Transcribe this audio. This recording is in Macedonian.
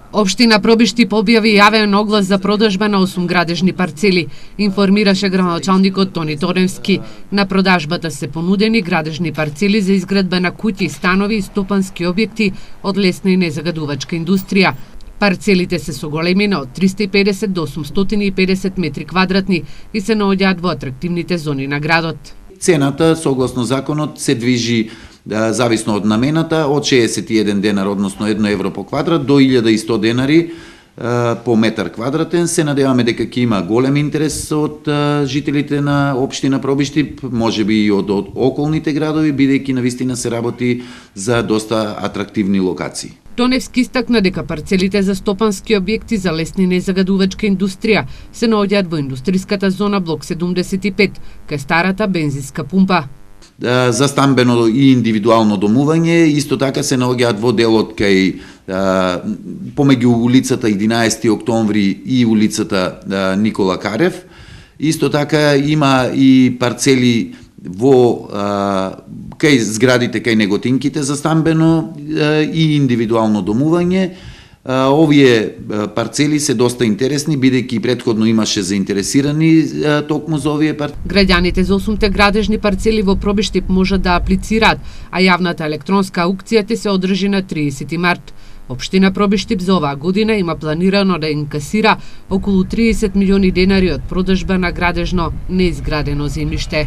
Општина Пробиштип објави јавен оглас за продажба на 8 градежни парцели, информираше градоначалникот Тони Торевски. На продажбата се понудени градежни парцели за изградба на куќи, станови и стопански објекти од лесна и незагадувачка индустрија. Парцелите се со големина од 350 до 850 метри квадратни и се наоѓаат во атрактивните зони на градот. Цената, согласно законот, се движи зависно од намената, од 61 денар, односно 1 евро по квадрат, до 1100 денари по метар квадратен. Се надеваме дека ќе има голем интерес од жителите на општина Пробиштип, можеби и од околните градови, бидејќи навистина се работи за доста атрактивни локации. Тоневски истакна дека парцелите за стопански објекти за лесна и незагадувачка индустрија се наоѓаат во индустриската зона блок 75, кај старата бензинска пумпа. За стамбено и индивидуално домување, исто така се наоѓаат во делот кај помеѓу улицата 11 октомври и улицата Никола Карев. Исто така има и парцели во кај зградите кај Неготинките за стамбено и индивидуално домување. Овие парцели се доста интересни, бидејќи претходно имаше заинтересирани токму за овие парцели. Граѓаните за 8 градежни парцели во Пробиштип можат да аплицираат, а јавната електронска аукција ќе се одржи на 30 март. Општина Пробиштип за оваа година има планирано да инкасира околу 30 милиони денари од продажба на градежно неизградено земјиште.